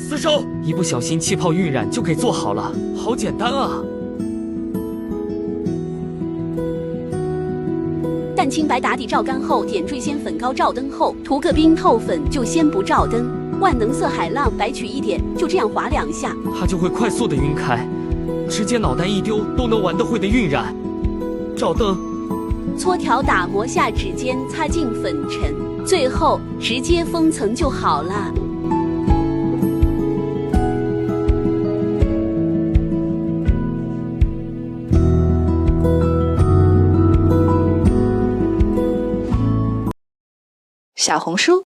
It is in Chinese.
死手，一不小心气泡晕染就给做好了，好简单啊！蛋清白打底照干后，点缀鲜粉膏照灯后，涂个冰透粉就先不照灯。万能色海浪白取一点，就这样划2下，它就会快速的晕开，直接脑袋一丢都能玩得会的晕染。照灯，搓条打磨下指尖，擦净粉尘，最后直接封层就好了。小红书